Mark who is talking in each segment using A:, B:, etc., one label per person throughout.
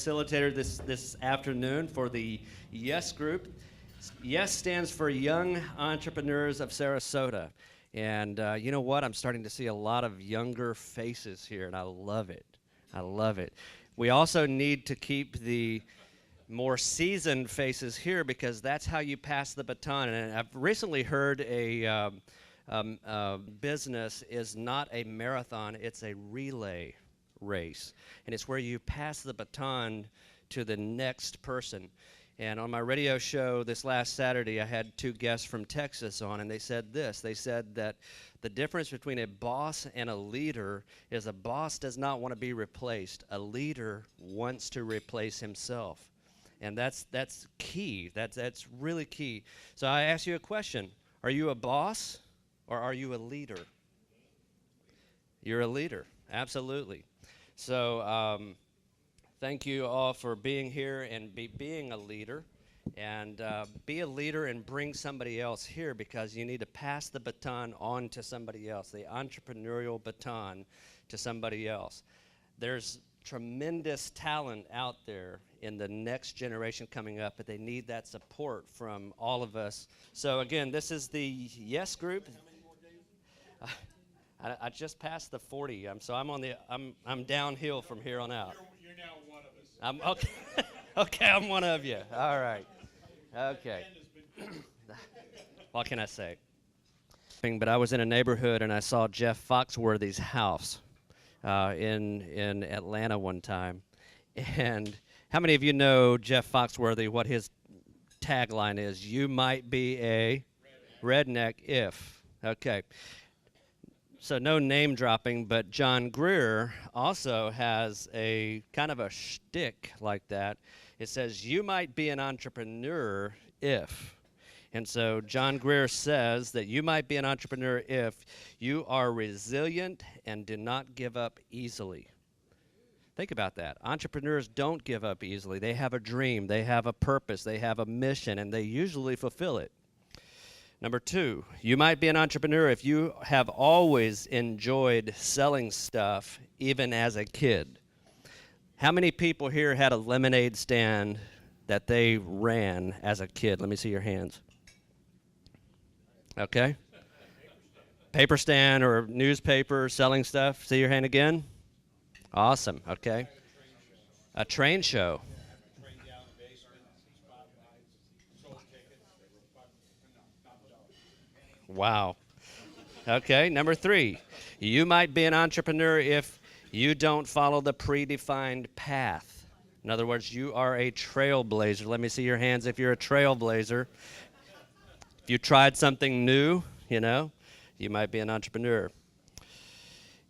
A: facilitator this afternoon for the YES Group. YES stands for Young Entrepreneurs of Sarasota. And you know what? I'm starting to see a lot of younger faces here, and I love it. I love it. We also need to keep the more seasoned faces here because that's how you pass the baton. And I've recently heard a business is not a marathon, it's a relay race. And it's where you pass the baton to the next person. And on my radio show this last Saturday, I had two guests from Texas on, and they said this. They said that the difference between a boss and a leader is a boss does not want to be replaced. A leader wants to replace himself. And that's key. That's really key. So I ask you a question. Are you a boss or are you a leader? You're a leader. Absolutely. So thank you all for being here and being a leader. And be a leader and bring somebody else here because you need to pass the baton on to somebody else, the entrepreneurial baton to somebody else. There's tremendous talent out there in the next generation coming up, but they need that support from all of us. So again, this is the YES Group.
B: How many more days?
A: I just passed the 40, so I'm downhill from here on out.
B: You're now one of us.
A: I'm okay. Okay, I'm one of you. All right. Okay. What can I say? But I was in a neighborhood and I saw Jeff Foxworthy's house in Atlanta one time. And how many of you know Jeff Foxworthy? What his tagline is? You might be a redneck if. Okay. So no name dropping, but John Greer also has a kind of a shtick like that. It says, you might be an entrepreneur if. And so John Greer says that you might be an entrepreneur if you are resilient and do not give up easily. Think about that. Entrepreneurs don't give up easily. They have a dream, they have a purpose, they have a mission, and they usually fulfill it. Number two, you might be an entrepreneur if you have always enjoyed selling stuff, even as a kid. How many people here had a lemonade stand that they ran as a kid? Let me see your hands. Okay. Paper stand or newspaper, selling stuff. See your hand again? Awesome. Okay. A train show. Wow. Okay, number three. You might be an entrepreneur if you don't follow the predefined path. In other words, you are a trailblazer. Let me see your hands if you're a trailblazer. If you tried something new, you might be an entrepreneur.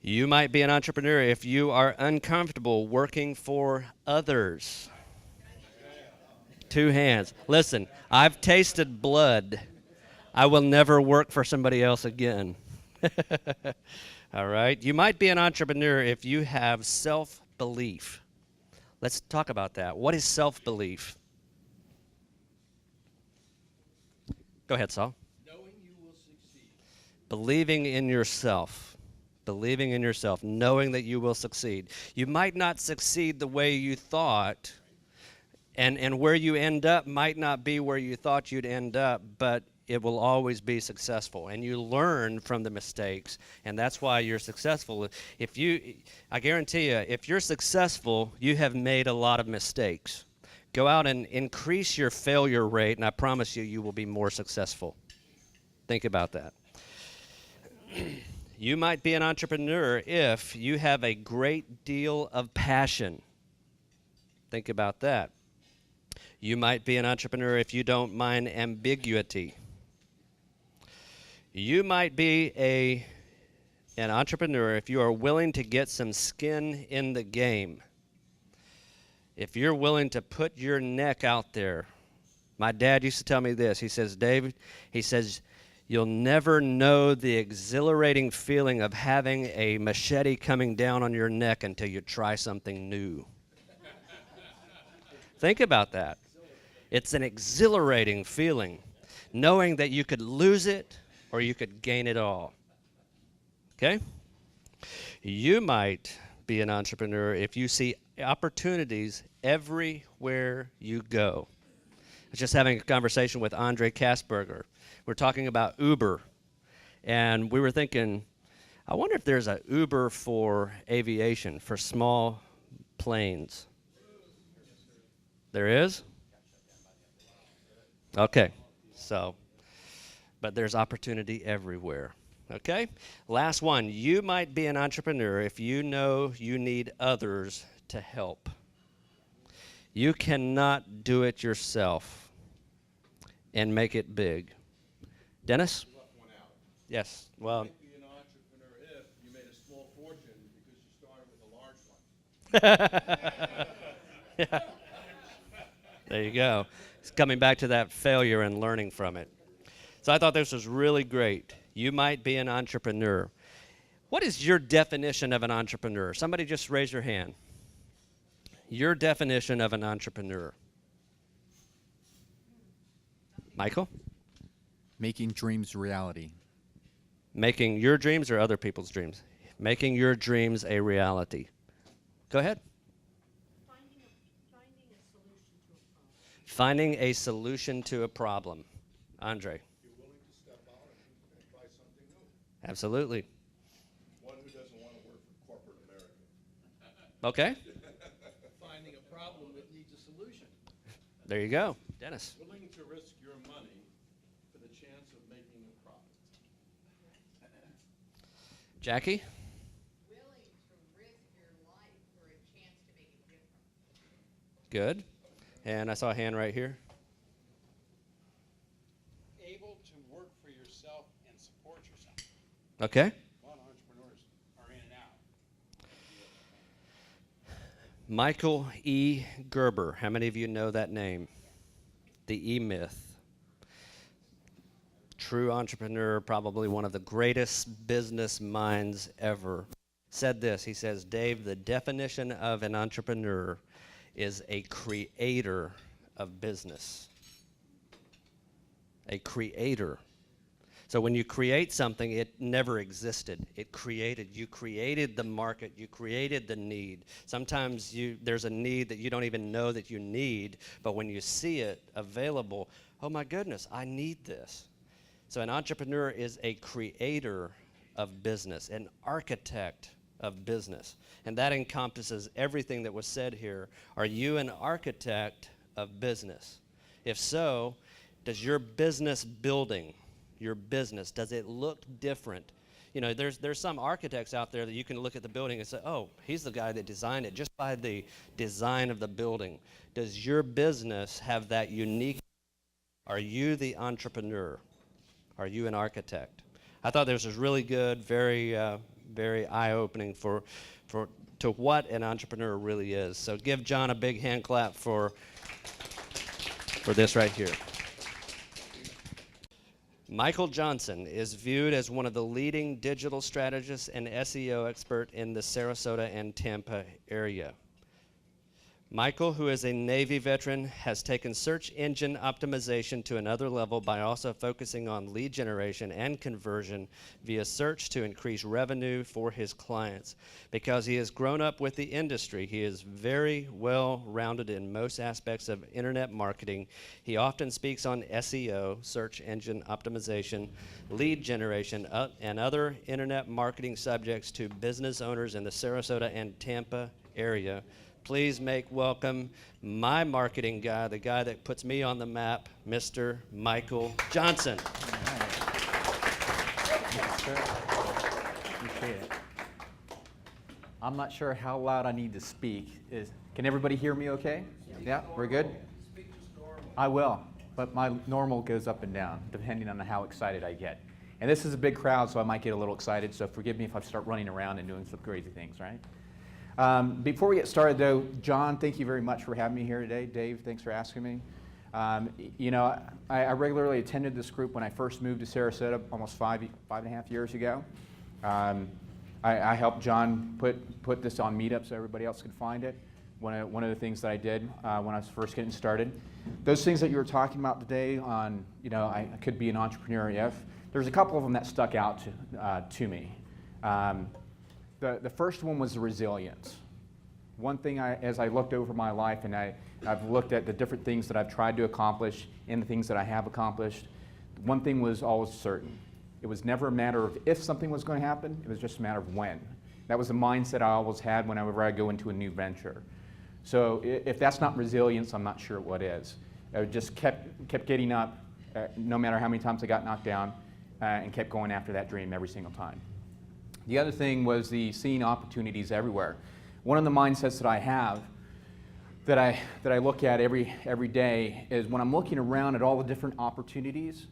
A: You might be an entrepreneur if you are uncomfortable working for others. Two hands. Listen, I've tasted blood. I will never work for somebody else again. All right. You might be an entrepreneur if you have self-belief. Let's talk about that. What is self-belief? Go ahead, Saul.
B: Knowing you will succeed.
A: Believing in yourself. Believing in yourself. Knowing that you will succeed. You might not succeed the way you thought, and where you end up might not be where you thought you'd end up, but it will always be successful, and you learn from the mistakes, and that's why you're successful. I guarantee you, if you're successful, you have made a lot of mistakes. Go out and increase your failure rate, and I promise you, you will be more successful. Think about that. You might be an entrepreneur if you have a great deal of passion. Think about that. You might be an entrepreneur if you don't mind ambiguity. You might be an entrepreneur if you are willing to get some skin in the game. If you're willing to put your neck out there. My dad used to tell me this. He says, David, you'll never know the exhilarating feeling of having a machete coming down on your neck until you try something new. Think about that. It's an exhilarating feeling, knowing that you could lose it or you could gain it all. Okay? You might be an entrepreneur if you see opportunities everywhere you go. I was just having a conversation with Andre Kasperger. We're talking about Uber, and we were thinking, I wonder if there's a Uber for aviation, for small planes. There is? Okay, so, but there's opportunity everywhere. Okay? Last one. You might be an entrepreneur if you know you need others to help. You cannot do it yourself and make it big. Dennis?
B: You left one out.
A: Yes.
B: You
A: Well,
B: might be an entrepreneur if you made a small fortune because you started with a large one.
A: yeah. There you go. It's coming back to that failure and learning from it. So I thought this was really great. You might be an entrepreneur. What is your definition of an entrepreneur? Somebody just raise your hand. Your definition of an entrepreneur. Michael?
C: Making dreams reality.
A: Making your dreams or other people's dreams? Making your dreams a reality. Go ahead. Finding a solution to a problem. Andre.
B: You're willing to step out and try something new.
A: Absolutely.
B: One who doesn't want to work for corporate America.
A: Okay.
B: Finding a problem that needs a solution.
A: There you go. Dennis.
B: Willing to risk your money for the chance of making a profit.
A: Jackie.
D: Willing to risk your life for a chance to make a difference.
A: Good. And I saw a hand right here.
E: Able to work for yourself and support yourself.
A: Okay.
E: A lot of entrepreneurs are in and out.
A: Michael E. Gerber. How many of you know that name? The E-Myth. True entrepreneur, probably one of the greatest business minds ever. Said this, he says, Dave, the definition of an entrepreneur is a creator of business. A creator. So when you create something, it never existed. You created the market, you created the need. Sometimes there's a need that you don't even know that you need, but when you see it available, oh my goodness, I need this. So an entrepreneur is a creator of business, an architect of business. And that encompasses everything that was said here. Are you an architect of business? If so, does your business building, your business, does it look different? You know, there's some architects out there that you can look at the building and say, oh, he's the guy that designed it just by the design of the building. Does your business have that unique? Are you the entrepreneur? Are you an architect? I thought this was really good, very eye-opening to what an entrepreneur really is. So give John a big hand clap for this right here. Michael Johnson is viewed as one of the leading digital strategists and SEO expert in the Sarasota and Tampa area. Michael, who is a Navy veteran, has taken search engine optimization to another level by also focusing on lead generation and conversion via search to increase revenue for his clients. Because he has grown up with the industry, he is very well rounded in most aspects of internet marketing. He often speaks on SEO, search engine optimization, lead generation, and other internet marketing subjects to business owners in the Sarasota and Tampa area. Please make welcome my marketing guy, the guy that puts me on the map, Mr. Michael Johnson.
C: Appreciate it. I'm not sure how loud I need to speak. Can everybody hear me okay? Yeah, we're good? I will, but my normal goes up and down depending on how excited I get. And this is a big crowd, so I might get a little excited, so forgive me if I start running around and doing some crazy things, right? Before we get started, though, John, thank you very much for having me here today. Dave, thanks for asking me. You know, I regularly attended this group when I first moved to Sarasota almost five and a half years ago. I helped John put this on Meetup so everybody else could find it. One of the things that I did when I was first getting started. Those things that you were talking about today on, you know, I could be an entrepreneur if, there's a couple of them that stuck out to me. The first one was resilience. one thing as I looked over my life and I've looked at the different things that I've tried to accomplish and the things that I have accomplished, one thing was always certain. It was never a matter of if something was going to happen, it was just a matter of when. That was the mindset I always had whenever I go into a new venture. So if that's not resilience, I'm not sure what is. I just kept getting up, no matter how many times I got knocked down, and kept going after that dream every single time. The other thing was the seeing opportunities everywhere. One of the mindsets that I have that I look at every day is when I'm looking around at all the different opportunities,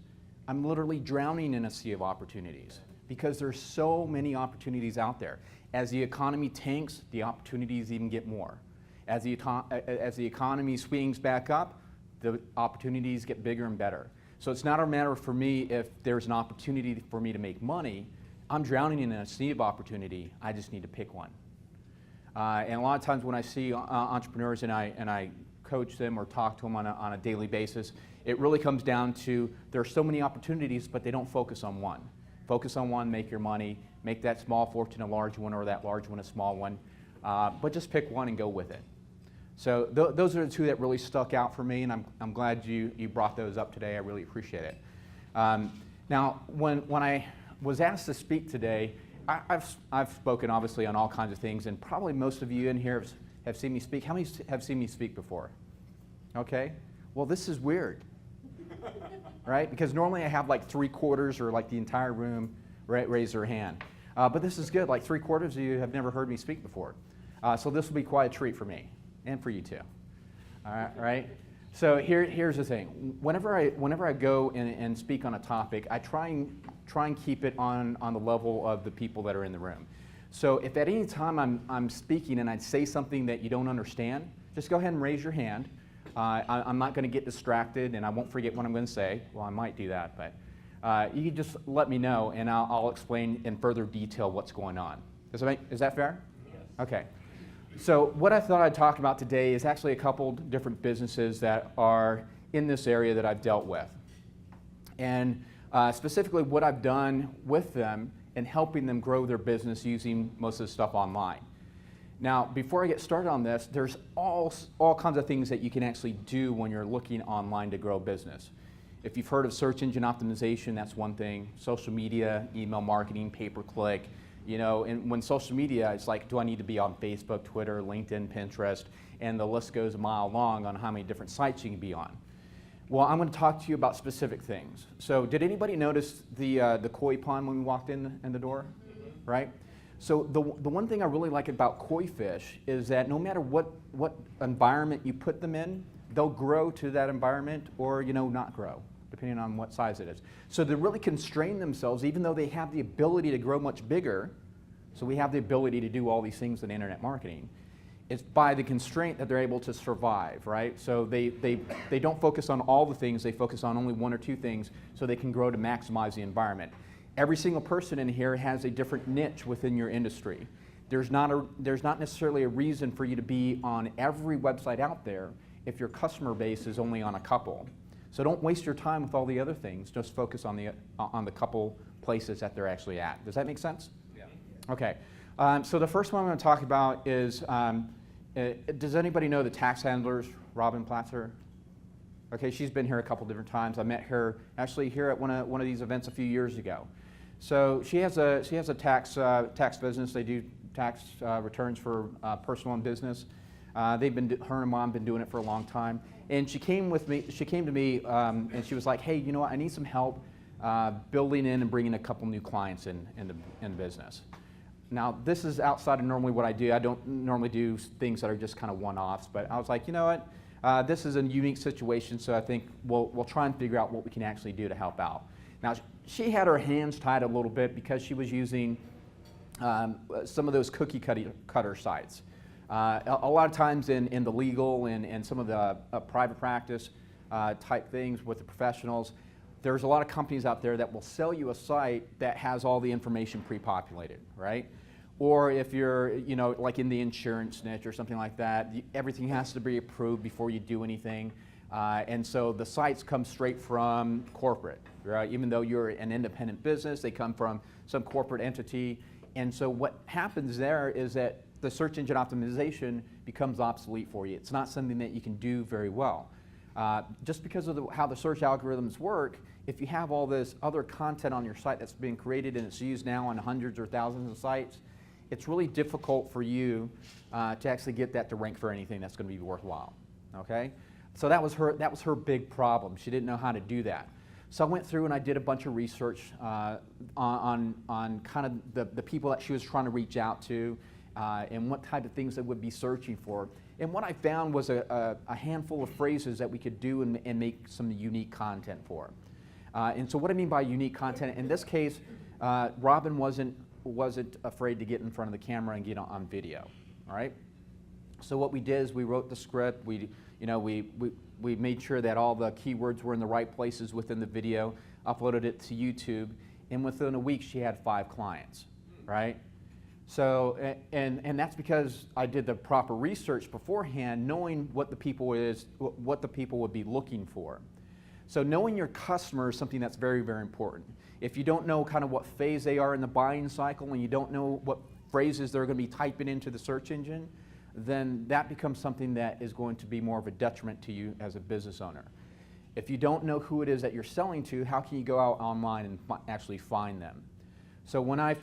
C: I'm literally drowning in a sea of opportunities because there's so many opportunities out there. As the economy tanks, the opportunities even get more. As the economy swings back up, the opportunities get bigger and better. So it's not a matter for me if there's an opportunity for me to make money. I'm drowning in a sea of opportunity. I just need to pick one. And a lot of times when I see entrepreneurs and I coach them or talk to them on a daily basis, it really comes down to there are so many opportunities, but they don't focus on one. Focus on one, make your money, make that small fortune a large one or that large one a small one, but just pick one and go with it. So those are the two that really stuck out for me, and I'm glad you brought those up today. I really appreciate it. Now, when I was asked to speak today, I've spoken obviously on all kinds of things, and probably most of you in here have seen me speak. How many have seen me speak before? Okay. Well, this is weird, right? Because normally I have like 3/4 or like the entire room raise their hand. But this is good. Like 3/4 of you have never heard me speak before. So this will be quite a treat for me and for you too. All right? So here's the thing. Whenever I go and speak on a topic, I try and keep it on the level of the people that are in the room. So if at any time I'm speaking and I say something that you don't understand, just go ahead and raise your hand. I'm not going to get distracted, and I won't forget what I'm going to say. Well, I might do that, but you can just let me know, and I'll explain in further detail what's going on. Is that fair? Yes. Okay. So what I thought I'd talk about today is actually a couple different businesses that are in this area that I've dealt with. And specifically what I've done with them and helping them grow their business using most of the stuff online. Now, before I get started on this, there's all kinds of things that you can actually do when you're looking online to grow a business. If you've heard of search engine optimization, that's one thing. Social media, email marketing, pay-per-click. You know, and when social media, it's like, do I need to be on Facebook, Twitter, LinkedIn, Pinterest, and the list goes a mile long on how many different sites you can be on. Well, I'm going to talk to you about specific things. So did anybody notice the koi pond when we walked in the door? Mm-hmm. Right? So the one thing I really like about koi fish is that no matter what environment you put them in, they'll grow to that environment or, not grow, depending on what size it is. So they really constrain themselves, even though they have the ability to grow much bigger. So we have the ability to do all these things in internet marketing. It's by the constraint that they're able to survive, right? So they don't focus on all the things, they focus on only one or two things so they can grow to maximize the environment. Every single person in here has a different niche within your industry. There's not necessarily a reason for you to be on every website out there if your customer base is only on a couple. So don't waste your time with all the other things. Just focus on the couple places that they're actually at. Does that make sense? Yeah. Okay. So the first one I'm going to talk about is, does anybody know the tax handlers, Robin Platzer? Okay, she's been here a couple different times. I met her actually here at one of these events a few years ago. So she has a tax business. They do tax returns for personal and business. Her and Mom been doing it for a long time. And she came to me and she was like, hey, you know what, I need some help building in and bringing a couple new clients in the business. Now, this is outside of normally what I do. I don't normally do things that are just kind of one-offs, but I was like, you know what, this is a unique situation, so I think we'll try and figure out what we can actually do to help out. Now, she had her hands tied a little bit because she was using some of those cookie cutter sites. A lot of times in the legal and some of the private practice type things with the professionals, there's a lot of companies out there that will sell you a site that has all the information pre-populated, right? Or if you're, like in the insurance niche or something like that, everything has to be approved before you do anything. And so the sites come straight from corporate, right? Even though you're an independent business, they come from some corporate entity. And so what happens there is that the search engine optimization becomes obsolete for you. It's not something that you can do very well. Just because of how the search algorithms work, if you have all this other content on your site that's being created and it's used now on hundreds or thousands of sites, it's really difficult for you to actually get that to rank for anything that's going to be worthwhile. Okay? So that was her big problem. She didn't know how to do that. So I went through and I did a bunch of research on kind of the people that she was trying to reach out to and what type of things they would be searching for. And what I found was a handful of phrases that we could do and make some unique content for. And so what I mean by unique content, in this case, Robin wasn't afraid to get in front of the camera and get on video, all right? So what we did is we wrote the script, we made sure that all the keywords were in the right places within the video, uploaded it to YouTube, and within a week she had 5 clients, right? So, and that's because I did the proper research beforehand, knowing what the people would be looking for. So knowing your customer is something that's very, very important. If you don't know kind of what phase they are in the buying cycle and you don't know what phrases they're going to be typing into the search engine, then that becomes something that is going to be more of a detriment to you as a business owner. If you don't know who it is that you're selling to, how can you go out online and actually find them? So when I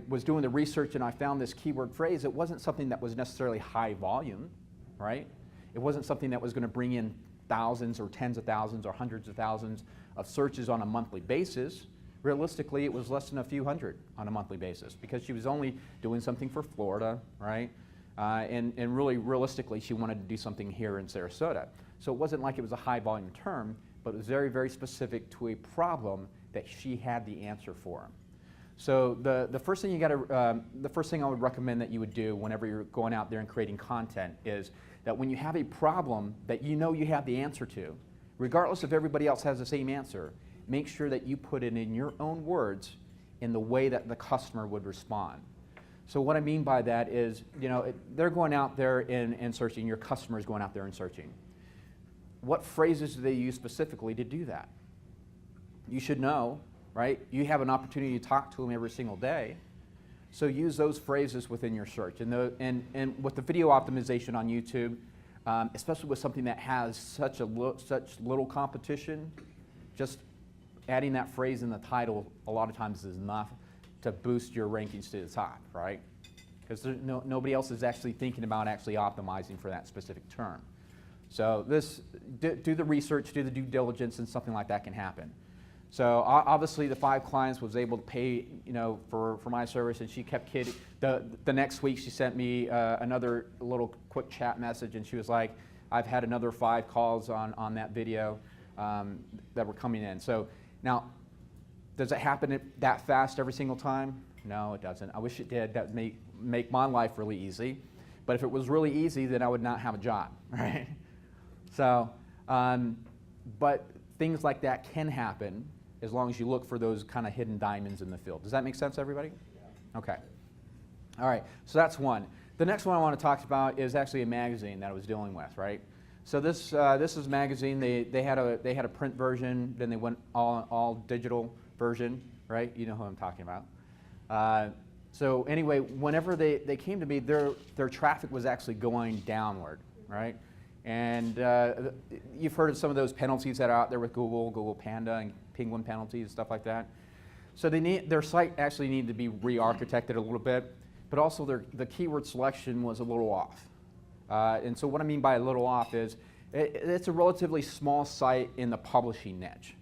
C: was doing the research and I found this keyword phrase, it wasn't something that was necessarily high volume, right? It wasn't something that was going to bring in thousands or tens of thousands or hundreds of thousands of searches on a monthly basis. Realistically, it was less than a few hundred on a monthly basis because she was only doing something for Florida, right? And really, realistically, she wanted to do something here in Sarasota. So it wasn't like it was a high volume term, but it was very, very specific to a problem that she had the answer for. So the first thing the first thing I would recommend that you would do whenever you're going out there and creating content is that when you have a problem that you know you have the answer to, regardless if everybody else has the same answer, make sure that you put it in your own words in the way that the customer would respond. So what I mean by that is, they're going out there and searching, your customer is going out there and searching. What phrases do they use specifically to do that? You should know, right? You have an opportunity to talk to them every single day. So use those phrases within your search. And with the video optimization on YouTube, especially with something that has such little competition, just adding that phrase in the title a lot of times is enough to boost your rankings to the top, right? Because nobody else is actually thinking about actually optimizing for that specific term. So do the research, do the due diligence, and something like that can happen. So obviously the 5 clients was able to pay, for my service, and she kept kidding. The next week she sent me another little quick chat message, and she was like, I've had another 5 calls on that video that were coming in. So now, does it happen that fast every single time? No, it doesn't. I wish it did. That would make my life really easy. But if it was really easy, then I would not have a job, right? So, but things like that can happen as long as you look for those kind of hidden diamonds in the field. Does that make sense, everybody? Yeah. Okay. All right, so that's one. The next one I want to talk about is actually a magazine that I was dealing with, right? So this is a magazine. They had a print version, then they went all digital version, right? You know who I'm talking about. So anyway, whenever they came to me, their traffic was actually going downward, right? And you've heard of some of those penalties that are out there with Google Panda and Penguin penalties, stuff like that. So their site actually needed to be re-architected a little bit, but also the keyword selection was a little off. And so what I mean by a little off is it's a relatively small site in the publishing niche.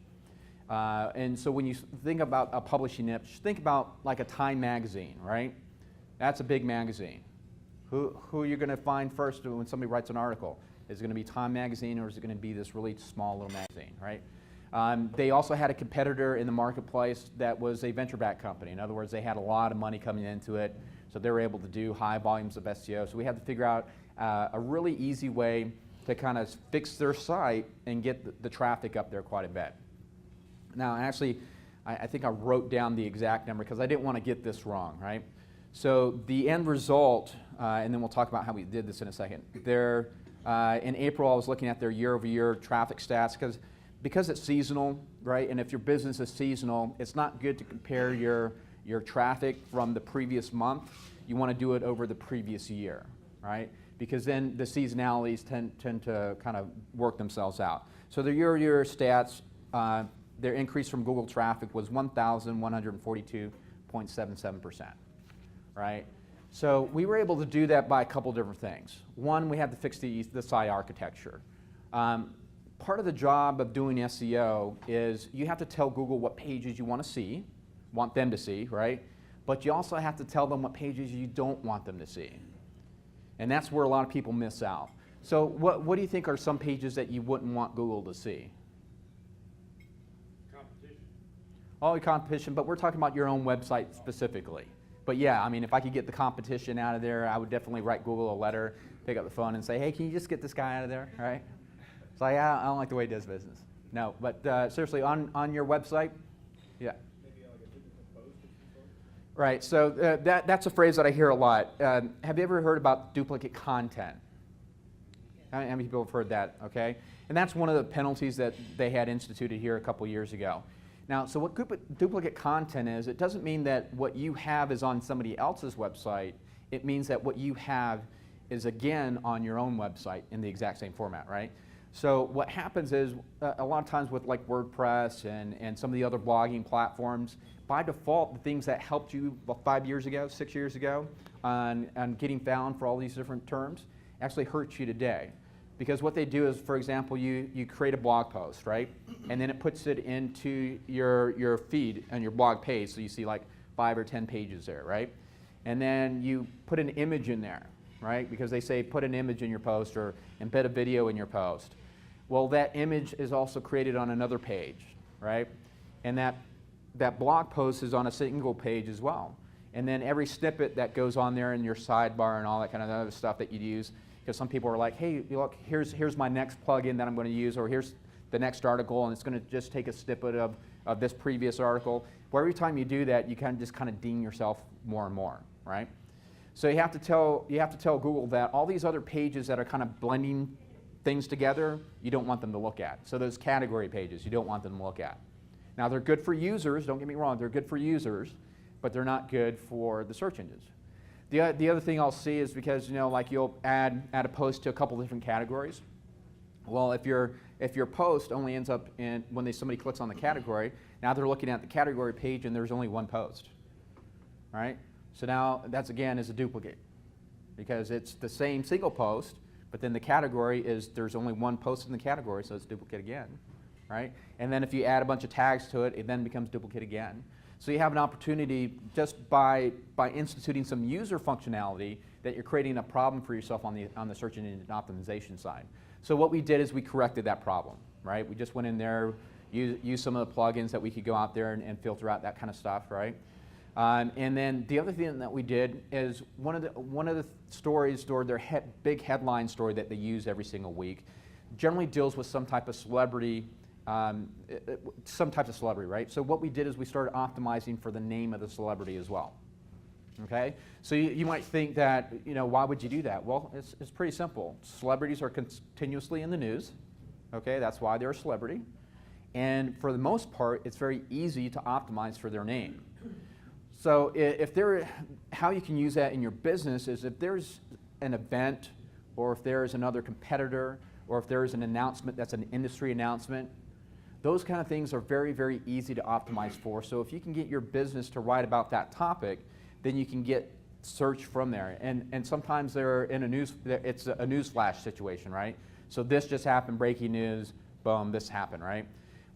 C: And so when you think about a publishing niche, think about like a Time magazine, right? That's a big magazine. Who are you going to find first when somebody writes an article? Is it going to be Time magazine, or is it going to be this really small little magazine, right? They also had a competitor in the marketplace that was a venture-backed company. In other words, they had a lot of money coming into it, so they were able to do high volumes of SEO. So we had to figure out a really easy way to kind of fix their site and get the traffic up there quite a bit. Now, actually, I think I wrote down the exact number because I didn't want to get this wrong, right? So the end result, and then we'll talk about how we did this in a second. In April, I was looking at their year-over-year traffic stats because it's seasonal, right? And if your business is seasonal, it's not good to compare your traffic from the previous month. You want to do it over the previous year, right? Because then the seasonalities tend to kind of work themselves out. So the year-to-year stats, their increase from Google traffic was 1,142.77%, right? So we were able to do that by a couple different things. One, we had to fix the site architecture. Part of the job of doing SEO is you have to tell Google what pages you want them to see, right? But you also have to tell them what pages you don't want them to see. And that's where a lot of people miss out. So what do you think are some pages that you wouldn't want Google to see?
E: Competition.
C: All the competition, but we're talking about your own website specifically. But yeah, I mean, if I could get the competition out of there, I would definitely write Google a letter, pick up the phone and say, hey, can you just get this guy out of there, right? It's like, I don't like the way he does business. No, but seriously, on your website, yeah.
B: Maybe like a duplicate post of some sort?
C: Right, so that's a phrase that I hear a lot. Have you ever heard about duplicate content? How many people have heard that, okay? And that's one of the penalties that they had instituted here a couple years ago. Now, so what duplicate content is, it doesn't mean that what you have is on somebody else's website. It means that what you have is, again, on your own website in the exact same format, right? So what happens is, a lot of times with like WordPress and some of the other blogging platforms, by default, the things that helped you 5 years ago, 6 years ago, on getting found for all these different terms, actually hurt you today. Because what they do is, for example, you create a blog post, right? And then it puts it into your feed on your blog page, so you see like 5 or 10 pages there, right? And then you put an image in there, right? Because they say put an image in your post or embed a video in your post. Well, that image is also created on another page, right? And that blog post is on a single page as well. And then every snippet that goes on there in your sidebar and all that kind of other stuff that you'd use, because some people are like, hey, look, here's my next plugin that I'm going to use, or here's the next article, and it's going to just take a snippet of this previous article. Well, every time you do that, you kind of ding yourself more and more, right? So you have to tell Google that all these other pages that are kind of blending things together, you don't want them to look at. So those category pages, you don't want them to look at. Now, they're good for users, don't get me wrong, they're good for users, but they're not good for the search engines. The other thing I'll see is because, like you'll add a post to a couple different categories. Well, if your post only ends up in, when somebody clicks on the category, now they're looking at the category page and there's only one post, right? So now that's, again, is a duplicate because it's the same single post, but then the category is, there's only one post in the category, so it's duplicate again, right? And then if you add a bunch of tags to it, it then becomes duplicate again. So you have an opportunity just by instituting some user functionality that you're creating a problem for yourself on the search engine optimization side. So what we did is we corrected that problem, right? We just went in there, used some of the plugins that we could go out there and filter out that kind of stuff, right? And then the other thing that we did is one of the stories, or their big headline story that they use every single week, generally deals with some type of celebrity. Right? So what we did is we started optimizing for the name of the celebrity as well. Okay? So you might think that, why would you do that? Well, it's pretty simple. Celebrities are continuously in the news. Okay? That's why they're a celebrity. And for the most part, it's very easy to optimize for their name. So how you can use that in your business is if there's an event, or if there's another competitor, or if there's an announcement that's an industry announcement, those kind of things are very, very easy to optimize for. So if you can get your business to write about that topic, then you can get search from there. And sometimes they're in it's a newsflash situation, right? So this just happened, breaking news, boom, this happened, right?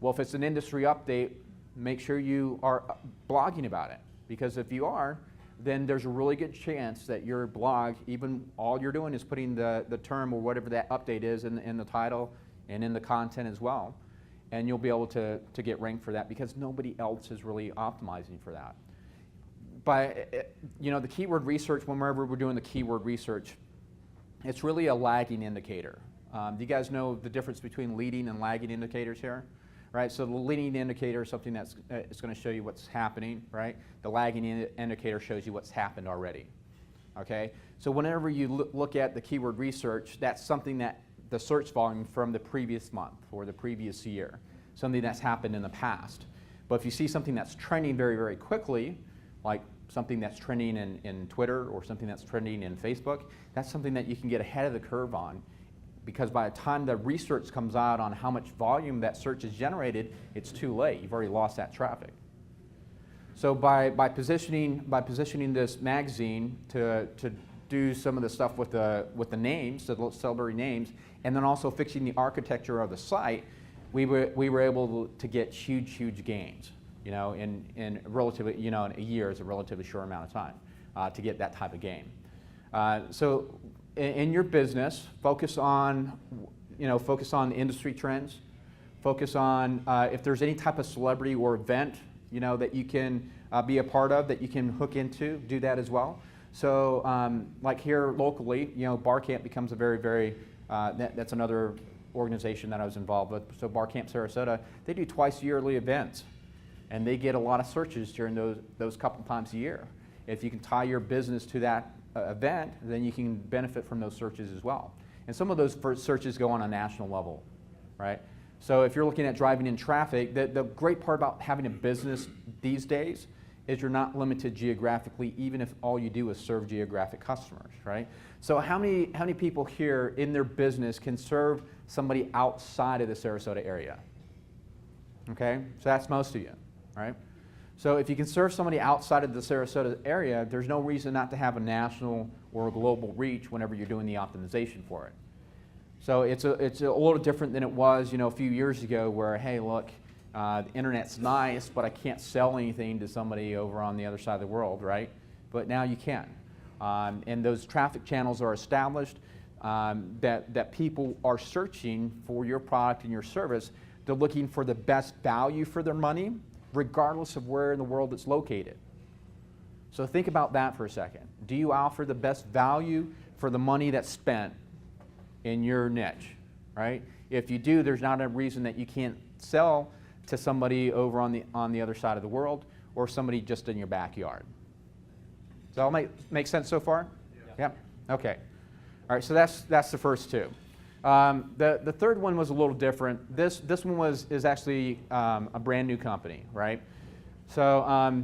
C: Well, if it's an industry update, make sure you are blogging about it. Because if you are, then there's a really good chance that your blog, even all you're doing is putting the term or whatever that update is in the title and in the content as well. And you'll be able to get ranked for that because nobody else is really optimizing for that. But the keyword research, whenever we're doing the keyword research, it's really a lagging indicator. Do you guys know the difference between leading and lagging indicators here? Right, so the leading indicator is something that's it's going to show you what's happening, right? The lagging indicator shows you what's happened already, okay? So whenever you look at the keyword research, that's something that the search volume from the previous month or the previous year, something that's happened in the past. But if you see something that's trending very, very quickly, like something that's trending in Twitter or something that's trending in Facebook, that's something that you can get ahead of the curve on, because by the time the research comes out on how much volume that search is generated, it's too late. You've already lost that traffic. So by positioning this magazine to do some of the stuff with the names, the celebrity names, and then also fixing the architecture of the site, we were able to get huge gains. You know, in relatively, you know, in a year is a relatively short amount of time to get that type of gain. So in your business, focus on the industry trends. Focus on if there's any type of celebrity or event, you know, that you can be a part of, that you can hook into, do that as well. So like here locally, you know, Bar Camp becomes a very, that's another organization that I was involved with. So Bar Camp Sarasota, they do twice yearly events, and they get a lot of searches during those couple times a year. If you can tie your business to that event, then you can benefit from those searches as well. And some of those searches go on a national level, right? So if you're looking at driving in traffic, the great part about having a business these days is you're not limited geographically, even if all you do is serve geographic customers, right? So how many people here in their business can serve somebody outside of the Sarasota area? Okay, so that's most of you, right? So if you can serve somebody outside of the Sarasota area, there's no reason not to have a national or a global reach whenever you're doing the optimization for it. So it's a little different than it was, you know, a few years ago, where, hey, look, the internet's nice, but I can't sell anything to somebody over on the other side of the world, right? But now you can. And those traffic channels are established, that people are searching for your product and your service. They're looking for the best value for their money, regardless of where in the world it's located. So think about that for a second. Do you offer the best value for the money that's spent in your niche, right? If you do, there's not a reason that you can't sell to somebody over on the other side of the world, or somebody just in your backyard. Does that all make sense so far? Yeah. Okay. All right. So that's the first two. The third one was a little different. This one is actually a brand new company, right? So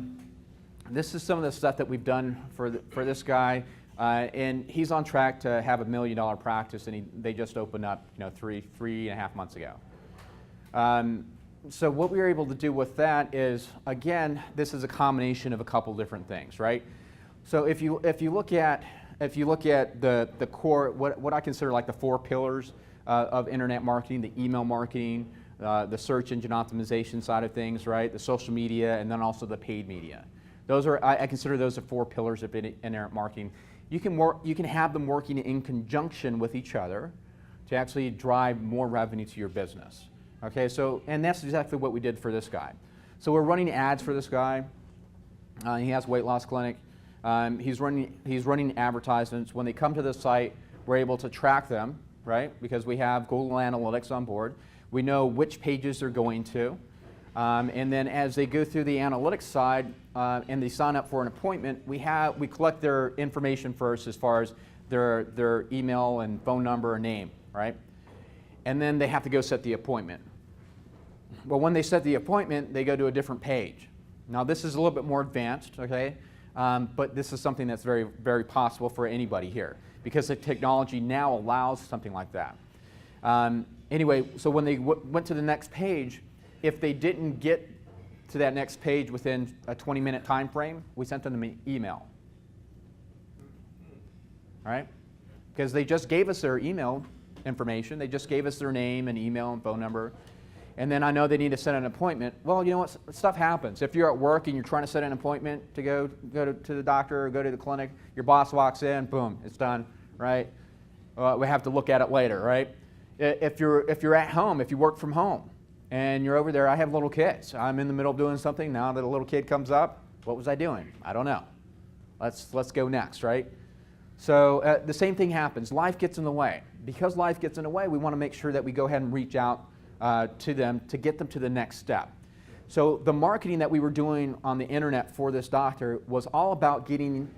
C: this is some of the stuff that we've done for this guy, and he's on track to have $1 million practice, and they just opened up, you know, three and a half months ago. So what we were able to do with that is, again, this is a combination of a couple different things, right? So if you look at the core, what I consider like the 4 pillars of internet marketing: the email marketing, the search engine optimization side of things, right? The social media, and then also the paid media. Those are, I consider those the 4 pillars of internet marketing. You can have them working in conjunction with each other to actually drive more revenue to your business. Okay, so, and that's exactly what we did for this guy. So we're running ads for this guy. He has a weight loss clinic. He's running advertisements. When they come to the site, we're able to track them, right? Because we have Google Analytics on board. We know which pages they're going to. And then as they go through the analytics side and they sign up for an appointment, we collect their information first, as far as their email and phone number and name, right? And then they have to go set the appointment. Well, when they set the appointment, they go to a different page. Now, this is a little bit more advanced, okay? But this is something that's very, very possible for anybody here, because the technology now allows something like that. Anyway, so when they went to the next page, if they didn't get to that next page within a 20-minute time frame, we sent them an email. All right? Because they just gave us their email information. They just gave us their name and email and phone number. And then I know they need to set an appointment. Well, you know what? Stuff happens. If you're at work and you're trying to set an appointment to go to the doctor or go to the clinic, your boss walks in, boom, it's done, right? We have to look at it later, right? If you're at home, if you work from home, and you're over there, I have little kids. I'm in the middle of doing something. Now that a little kid comes up, what was I doing? I don't know. Let's go next, right? So the same thing happens. Life gets in the way. Because life gets in the way, we want to make sure that we go ahead and reach out to them to get them to the next step. So the marketing that we were doing on the internet for this doctor was all about getting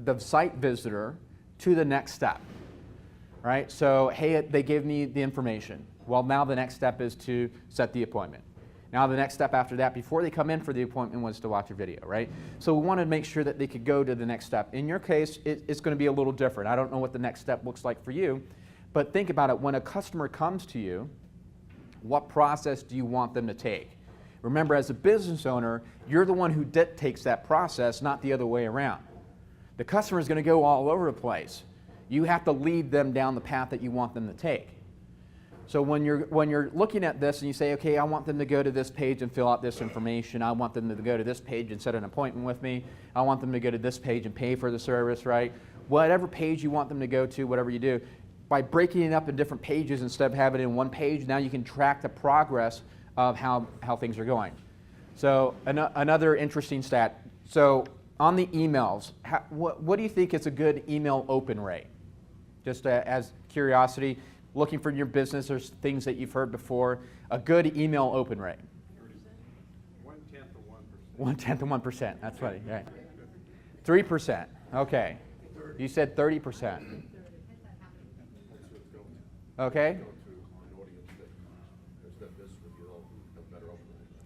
C: the site visitor to the next step, right? So, hey, they gave me the information. Well, now the next step is to set the appointment. Now the next step after that, before they come in for the appointment, was to watch a video, right? So we wanted to make sure that they could go to the next step. In your case, it's going to be a little different. I don't know what the next step looks like for you, but think about it. When a customer comes to you, what process do you want them to take? Remember, as a business owner, you're the one who dictates that process, not the other way around. The customer is going to go all over the place. You have to lead them down the path that you want them to take. So when you're looking at this and you say, okay, I want them to go to this page and fill out this information. I want them to go to this page and set an appointment with me. I want them to go to this page and pay for the service, right? Whatever page you want them to go to, whatever you do, by breaking it up in different pages instead of having it in one page, now you can track the progress of how things are going. So another interesting stat. So on the emails, what do you think is a good email open rate? Just as curiosity, looking for your business or things that you've heard before, a good email open rate. 1/10 of 1%. That's funny, right? 3%. Okay. You said 30%. Okay.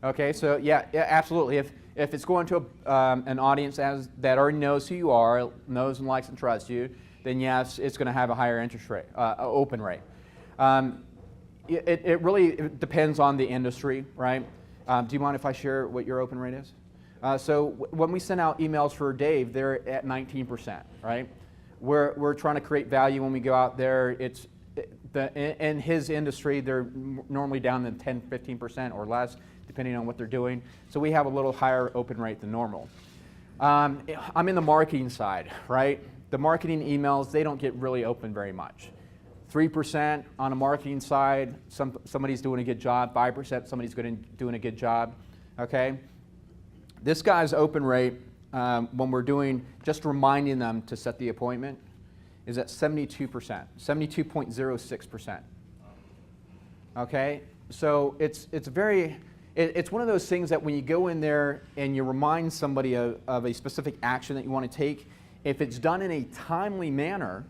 C: Okay. So yeah, absolutely. If it's going to an audience that already knows who you are, knows and likes and trusts you, then yes, it's going to have a higher interest rate, open rate. It really depends on the industry, right? Do you mind if I share what your open rate is? So when we send out emails for Dave, they're at 19%, right? We're trying to create value when we go out there. In his industry, they're normally down to 10, 15% or less, depending on what they're doing. So we have a little higher open rate than normal. I'm in the marketing side, right? The marketing emails, they don't get really open very much. 3% on a marketing side, somebody's doing a good job. 5%, somebody's doing a good job, okay? This guy's open rate, when we're doing, just reminding them to set the appointment, is at 72%, 72.06%. Okay, so it's one of those things that when you go in there and you remind somebody of a specific action that you want to take, if it's done in a timely manner,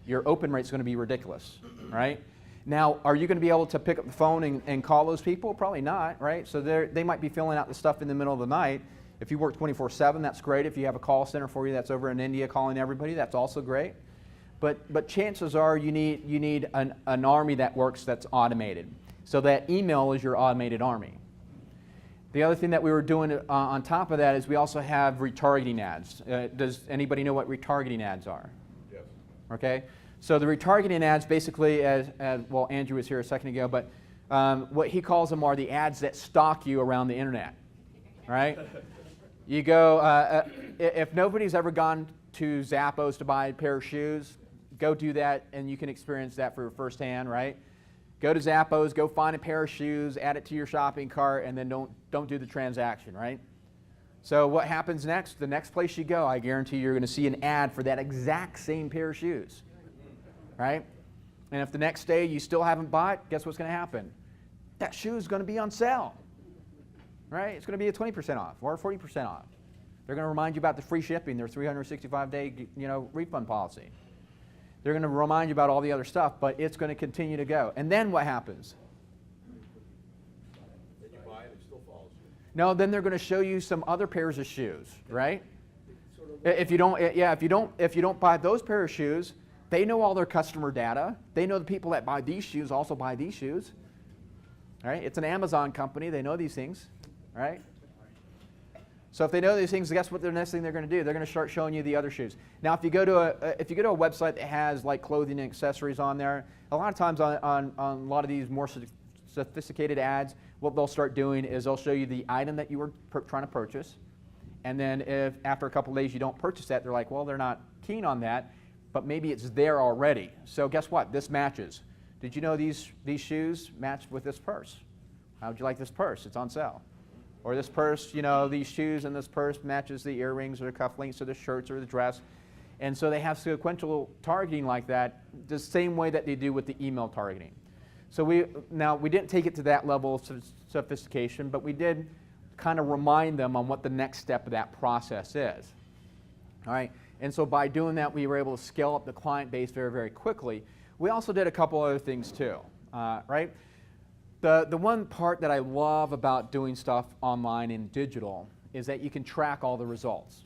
C: your open rate's going to be ridiculous, right? Now, are you going to be able to pick up the phone and call those people? Probably not, right? So they might be filling out the stuff in the middle of the night. If you work 24/7, that's great. If you have a call center for you that's over in India calling everybody, that's also great. But chances are you need an army that works that's automated. So that email is your automated army. The other thing that we were doing on top of that is we also have retargeting ads. Does anybody know what retargeting ads are?
B: Yes.
C: Okay, so the retargeting ads basically, as well, Andrew was here a second ago, but what he calls them are the ads that stalk you around the internet, right? You go, if nobody's ever gone to Zappos to buy a pair of shoes, go do that and you can experience that for firsthand, right? Go to Zappos, go find a pair of shoes, add it to your shopping cart, and then don't do the transaction, right? So what happens next? The next place you go, I guarantee you're going to see an ad for that exact same pair of shoes, right? And if the next day you still haven't bought, guess what's going to happen? That shoe is going to be on sale, right? It's going to be a 20% off or 40% off. They're going to remind you about the free shipping, their 365-day, refund policy. They're going to remind you about all the other stuff, but it's going to continue to go. And then what happens?
B: Then you buy it, it still follows you.
C: No, then they're going to show you some other pairs of shoes, right? If you don't buy those pair of shoes, they know all their customer data. They know the people that buy these shoes also buy these shoes. All right? It's an Amazon company. They know these things, right? So if they know these things, guess what the next thing they're going to do? They're going to start showing you the other shoes. Now, if you go to a website that has like clothing and accessories on there, a lot of times on a lot of these more sophisticated ads, what they'll start doing is they'll show you the item that you were trying to purchase, and then if after a couple of days you don't purchase that, they're like, well, they're not keen on that, but maybe it's there already. So guess what? This matches. Did you know these shoes match with this purse? How would you like this purse? It's on sale. Or this purse, these shoes and this purse matches the earrings or the cufflinks or the shirts or the dress. And so they have sequential targeting like that, the same way that they do with the email targeting. So we didn't take it to that level of sophistication, but we did kind of remind them on what the next step of that process is. All right? And so by doing that, we were able to scale up the client base very, very quickly. We also did a couple other things too, right? The one part that I love about doing stuff online and digital is that you can track all the results.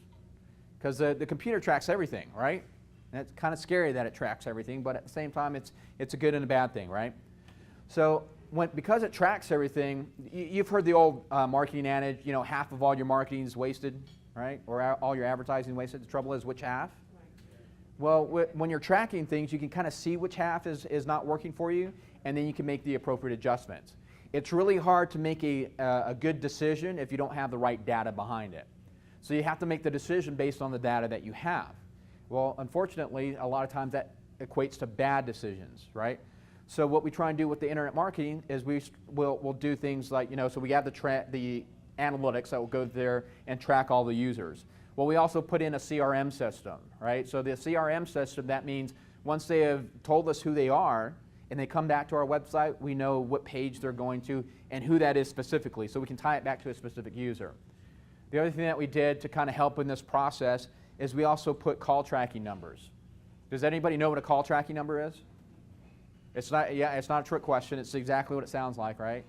C: Because the computer tracks everything, right? And it's kind of scary that it tracks everything, but at the same time, it's a good and a bad thing, right? So because it tracks everything, you've heard the old marketing adage, you know, half of all your marketing is wasted, right? Or all your advertising wasted. The trouble is, which half? Well, when you're tracking things, you can kind of see which half is not working for you, and then you can make the appropriate adjustments. It's really hard to make a good decision if you don't have the right data behind it. So you have to make the decision based on the data that you have. Well, unfortunately, a lot of times that equates to bad decisions, right? So what we try and do with the internet marketing is we'll do things like, you know, so we have the analytics that will go there and track all the users. Well, we also put in a CRM system, right? So the CRM system, that means once they have told us who they are and they come back to our website, we know what page they're going to and who that is specifically, so we can tie it back to a specific user. The other thing that we did to kind of help in this process is we also put call tracking numbers. Does anybody know what a call tracking number is? It's not a trick question. It's exactly what it sounds like, right?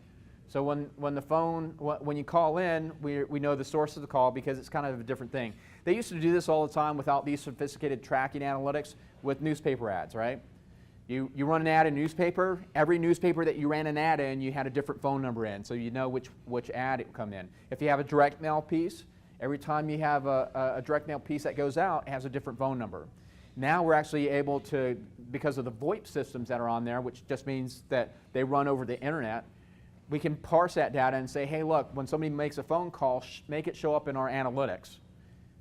C: So when you call in, we know the source of the call because it's kind of a different thing. They used to do this all the time without these sophisticated tracking analytics with newspaper ads, right? You run an ad in a newspaper. Every newspaper that you ran an ad in, you had a different phone number in, so you know which ad it would come in. If you have a direct mail piece, every time you have a direct mail piece that goes out, it has a different phone number. Now we're actually able to, because of the VoIP systems that are on there, which just means that they run over the internet, we can parse that data and say, hey, look, when somebody makes a phone call, make it show up in our analytics.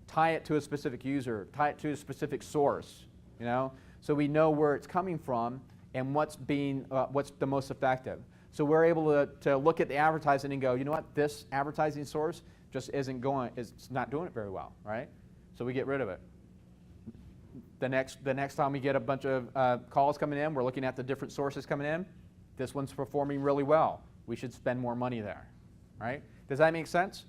C: Tie it to a specific user, tie it to a specific source, you know, so we know where it's coming from and what's the most effective. So we're able to look at the advertising and go, you know what, this advertising source just it's not doing it very well, right? So we get rid of it. The next time we get a bunch of calls coming in, we're looking at the different sources coming in. This one's performing really well. We should spend more money there, right? Does that make sense?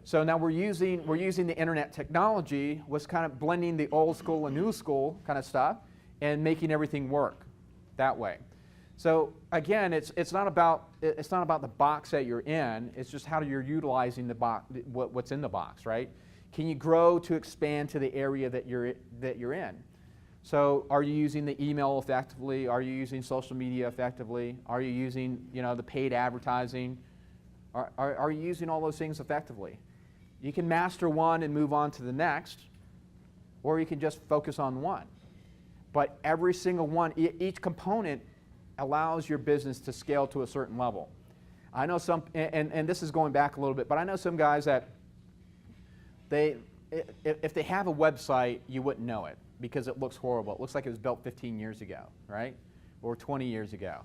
C: So now we're using the internet technology, was kind of blending the old school and new school kind of stuff, and making everything work that way. So again, it's not about the box that you're in. It's just how you're utilizing the box, what's in the box, right? Can you grow to expand to the area that you're in? So are you using the email effectively? Are you using social media effectively? Are you using, you know, the paid advertising? Are you using all those things effectively? You can master one and move on to the next, or you can just focus on one. But every single one, each component allows your business to scale to a certain level. I know some, and this is going back a little bit, but I know some guys that if they have a website, you wouldn't know it because it looks horrible. It looks like it was built 15 years ago, right? Or 20 years ago.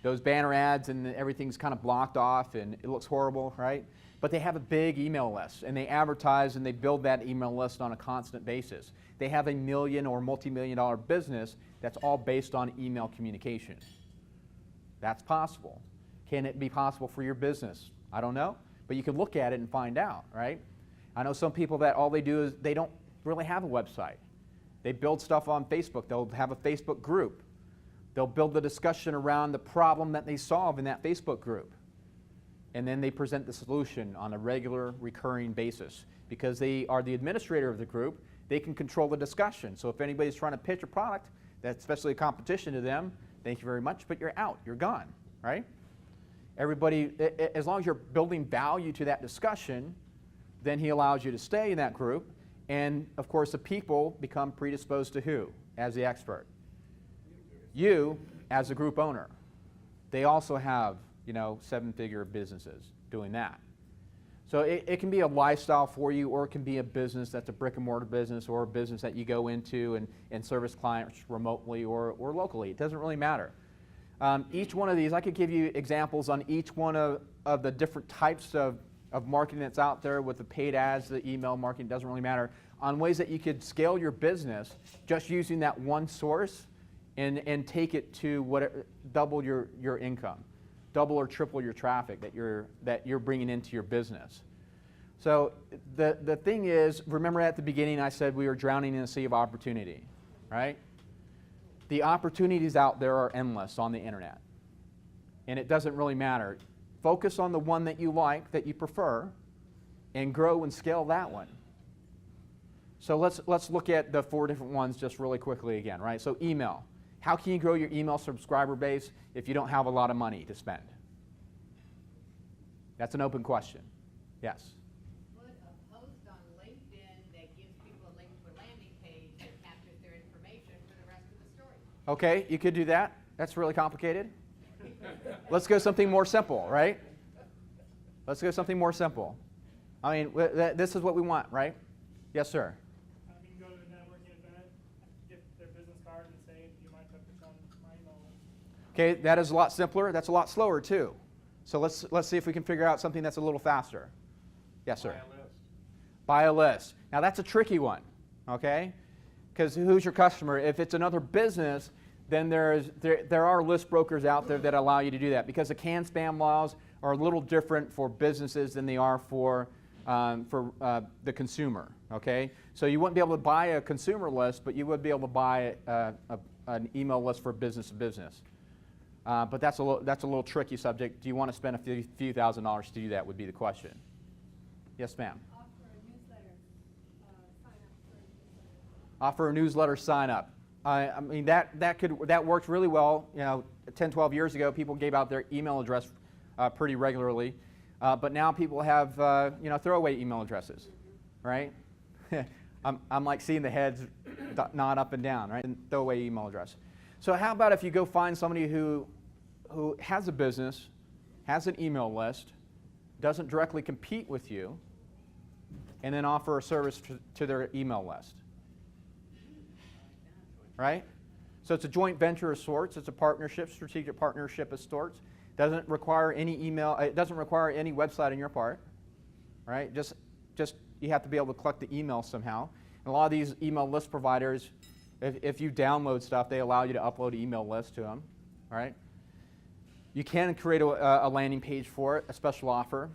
C: Those banner ads and everything's kind of blocked off and it looks horrible, right? But they have a big email list and they advertise and they build that email list on a constant basis. They have a million or multi-million-dollar business that's all based on email communication. That's possible. Can it be possible for your business? I don't know, but you can look at it and find out, right? I know some people that all they do is they don't really have a website. They build stuff on Facebook. They'll have a Facebook group. They'll build the discussion around the problem that they solve in that Facebook group. And then they present the solution on a regular, recurring basis. Because they are the administrator of the group, they can control the discussion. So if anybody's trying to pitch a product that's especially a competition to them, thank you very much, but you're out, you're gone, right? Everybody, as long as you're building value to that discussion, then he allows you to stay in that group. And of course, the people become predisposed to who as the expert? You as a group owner. They also have, you know, 7-figure businesses doing that. So it can be a lifestyle for you, or it can be a business that's a brick and mortar business, or a business that you go into and service clients remotely or locally. It doesn't really matter. Each one of these, I could give you examples on each one of the different types of marketing that's out there with the paid ads, the email marketing, doesn't really matter, on ways that you could scale your business just using that one source and take it to double your income, double or triple your traffic that you're bringing into your business. So the thing is, remember at the beginning I said we were drowning in a sea of opportunity, right? The opportunities out there are endless on the internet. and it doesn't really matter. Focus on the one that you like, that you prefer, and grow and scale that one. So let's look at the 4 different ones just really quickly again, right? So email. How can you grow your email subscriber base if you don't have a lot of money to spend? That's an open question. Yes?
D: Put a post on LinkedIn that gives people a link to a landing page that captures their information for the rest of the story.
C: Okay, you could do that. That's really complicated. Let's go something more simple, right? Let's go something more simple. I mean, this is what we want, right? Yes, sir.
F: You can go to a networking event, get their business card, and say, "Do you mind if I put you on my email list?"
C: Okay, that is a lot simpler. That's a lot slower too. So let's see if we can figure out something that's a little faster. Yes, sir.
B: Buy a list.
C: Buy a list. Now that's a tricky one, okay? Because who's your customer? If it's another business, then there are list brokers out there that allow you to do that, because the CAN spam laws are a little different for businesses than they are for the consumer. Okay, so you wouldn't be able to buy a consumer list, but you would be able to buy an email list for business to business. But that's a little tricky subject. Do you want to spend a few $1,000s to do that? Would be the question. Yes, ma'am. Offer a newsletter sign up. I mean that worked really well. 10, 12 years ago, people gave out their email address pretty regularly, but now people have throwaway email addresses, right? I'm like seeing the heads nod up and down, right? And throwaway email address. So how about if you go find somebody who has a business, has an email list, doesn't directly compete with you, and then offer a service to their email list. Right? So it's a joint venture of sorts. It's a partnership, strategic partnership of sorts. Doesn't require any email. It doesn't require any website on your part. Right? Just you have to be able to collect the email somehow. And a lot of these email list providers, if you download stuff, they allow you to upload email lists to them. Right? You can create a landing page for it, a special offer.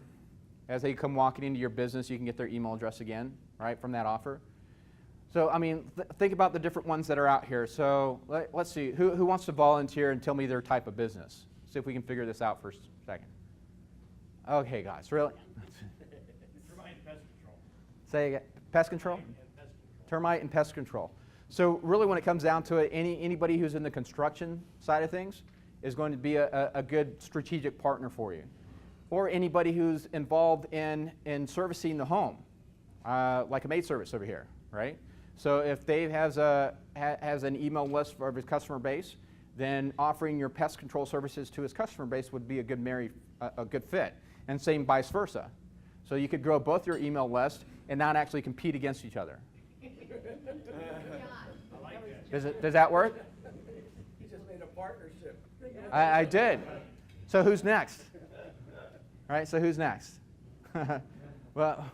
C: As they come walking into your business, you can get their email address again, right, from that offer. So, I mean, think about the different ones that are out here. So, let's see. Who wants to volunteer and tell me their type of business? See if we can figure this out for a second. Okay, guys, really?
E: Termite and pest control.
C: Say again. Pest control? Termite and pest control. So, really, when it comes down to it, anybody who's in the construction side of things is going to be a good strategic partner for you. Or anybody who's involved in servicing the home, like a maid service over here, right? So if Dave has an email list of his customer base, then offering your pest control services to his customer base would be a good fit, and same vice versa. So you could grow both your email lists and not actually compete against each other. Does that work?
B: He just made a partnership.
C: I did. So who's next? All right. So who's next? Well,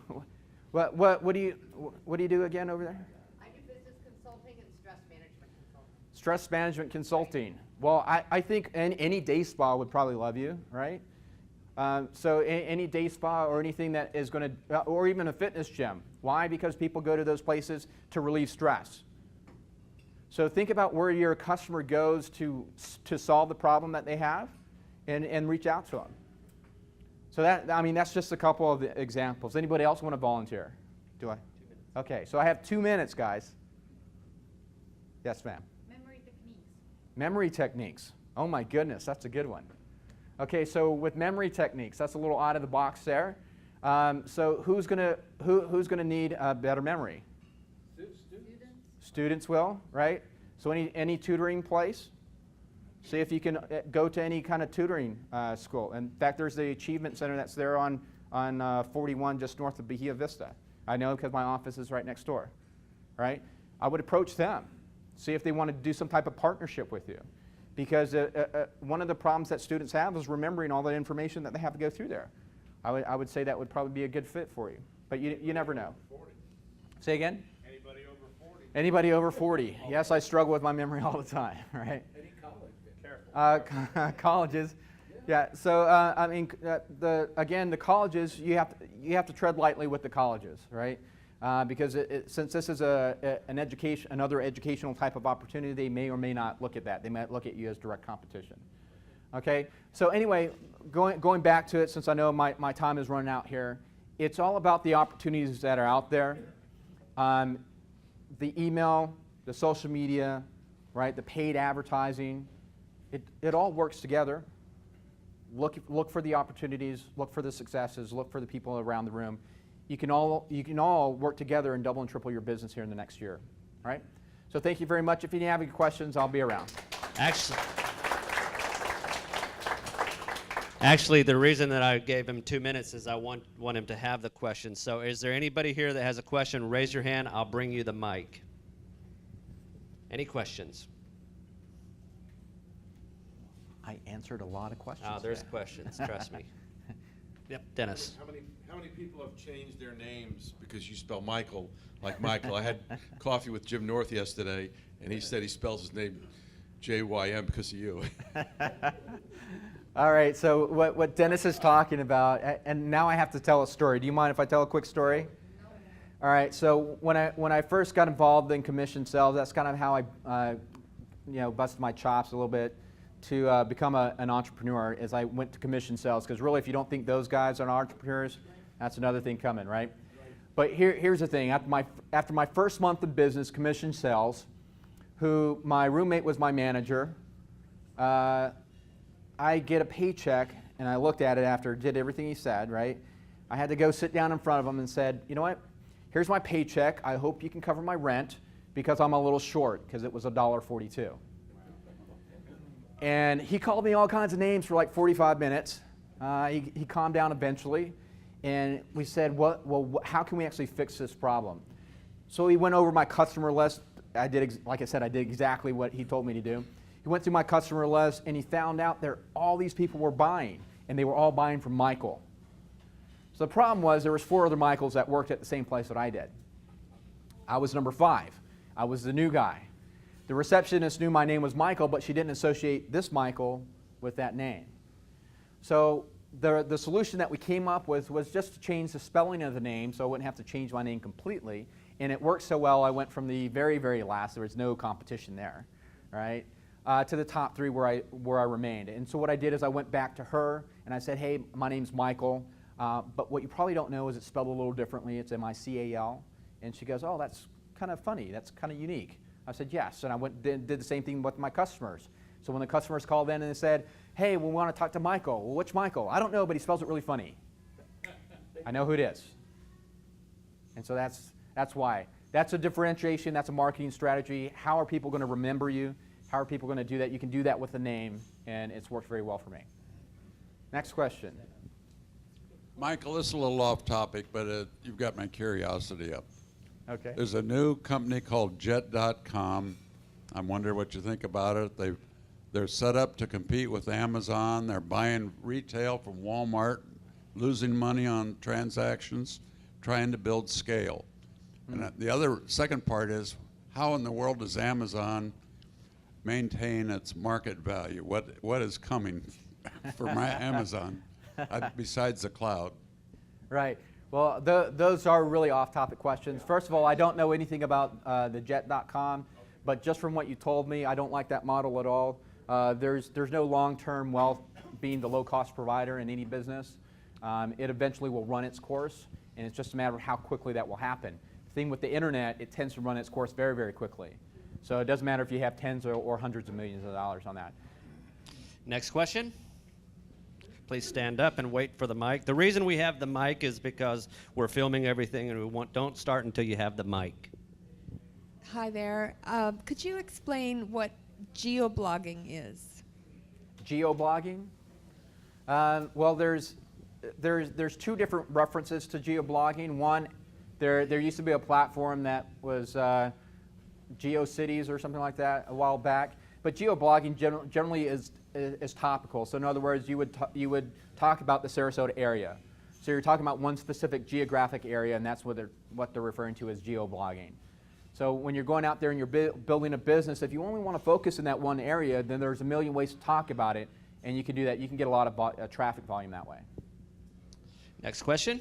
C: what do you do again over there?
D: I do business consulting and stress management consulting.
C: Stress management consulting. Well, I think any day spa would probably love you, right? So any day spa or anything that is going to, or even a fitness gym. Why? Because people go to those places to relieve stress. So think about where your customer goes to solve the problem that they have, and reach out to them. So that's just a couple of the examples. Anybody else want to volunteer? Do I? 2 minutes. Okay, so I have 2 minutes, guys. Yes, ma'am.
D: Memory techniques.
C: Memory techniques. Oh my goodness, that's a good one. Okay, so with memory techniques, that's a little out of the box there. So who's gonna need a better memory? Students will, right? So any tutoring place? See if you can go to any kind of tutoring school. In fact, there's the Achievement Center that's there on 41 just north of Bahia Vista. I know because my office is right next door, right? I would approach them, see if they want to do some type of partnership with you. Because one of the problems that students have is remembering all the information that they have to go through there. I would say that would probably be a good fit for you. But you never know.
B: 40.
C: Say again?
B: Anybody over 40?
C: Anybody over 40. Yes, I struggle with my memory all the time, right?
B: Any college? Careful.
C: Colleges. Yeah, so again, the colleges, you have to tread lightly with the colleges, right? Because since this is another educational type of opportunity, they may or may not look at that. They might look at you as direct competition. Okay, so anyway, going back to it, since I know my time is running out here, it's all about the opportunities that are out there. The email, the social media, right, the paid advertising, it all works together. Look for the opportunities, look for the successes, look for the people around the room. You can all work together and double and triple your business here in the next year, all right? So thank you very much. If you have any questions, I'll be around.
A: Actually, the reason that I gave him 2 minutes is I want him to have the question. So is there anybody here that has a question? Raise your hand. I'll bring you the mic. Any questions?
C: I answered a lot of questions.
A: Oh, there's
C: today.
A: questions. Trust me. Yep, Dennis.
B: How many people have changed their names because you spell Michael like Michael? I had coffee with Jim North yesterday, and he said he spells his name J-Y-M because of you.
C: All right, so what Dennis is talking about, and now I have to tell a story. Do you mind if I tell a quick story? All right, so when I first got involved in commission sales, that's kind of how I busted my chops a little bit to become an entrepreneur as I went to commission sales. Because really, if you don't think those guys are entrepreneurs, that's another thing coming, right? But here's the thing. After my first month of business, commission sales, who my roommate was my manager, I get a paycheck, and I looked at it after did everything he said, right? I had to go sit down in front of him and said, you know what? Here's my paycheck. I hope you can cover my rent because I'm a little short because it was $1.42. And he called me all kinds of names for like 45 minutes. He calmed down eventually, and we said, how can we actually fix this problem? So he went over my customer list. Like I said, I did exactly what he told me to do. He went through my customer list, and he found out that all these people were buying, and they were all buying from Michael. So the problem was there was 4 other Michaels that worked at the same place that I did. I was number 5. I was the new guy. The receptionist knew my name was Michael, but she didn't associate this Michael with that name. So the solution that we came up with was just to change the spelling of the name so I wouldn't have to change my name completely. And it worked so well, I went from the very, very last, there was no competition there, right, to the top 3 where I remained. And so what I did is I went back to her and I said, hey, my name's Michael, but what you probably don't know is it's spelled a little differently. It's M-I-C-A-L. And she goes, oh, that's kind of funny. That's kind of unique. I said, yes. And I went did the same thing with my customers. So when the customers called in and they said, hey, we want to talk to Michael. Well, which Michael? I don't know, but he spells it really funny. I know who it is. And so that's why. That's a differentiation. That's a marketing strategy. How are people going to remember you? How are people going to do that? You can do that with a name, and it's worked very well for me. Next question.
E: Michael, this is a little off topic, but you've got my curiosity up.
C: Okay.
E: There's a new company called Jet.com. I wonder what you think about it. They're set up to compete with Amazon. They're buying retail from Walmart, losing money on transactions, trying to build scale. And the second part is, how in the world does Amazon maintain its market value? What is coming for Amazon besides the cloud?
C: Right. Well, those are really off-topic questions. First of all, I don't know anything about the Jet.com, but just from what you told me, I don't like that model at all. There's no long-term wealth being the low-cost provider in any business. It eventually will run its course, and it's just a matter of how quickly that will happen. The thing with the internet, it tends to run its course very, very quickly. So it doesn't matter if you have tens or hundreds of millions of dollars on that.
A: Next question. Please stand up and wait for the mic. The reason we have the mic is because we're filming everything, and don't start until you have the mic.
G: Hi there. Could you explain what geoblogging is?
C: Geoblogging? Well, there's 2 different references to geoblogging. One, there used to be a platform that was GeoCities or something like that a while back. But geoblogging generally is topical. So in other words, you would talk about the Sarasota area. So you're talking about one specific geographic area, and that's what they're referring to as geoblogging. So when you're going out there and you're building a business, if you only want to focus in that one area, then there's a million ways to talk about it, and you can do that. You can get a lot of traffic volume that way.
A: Next question.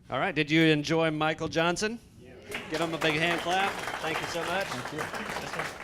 A: All right, did you enjoy Michael Johnson? Yeah. Give him a big hand clap. Thank you so much.
C: Thank you.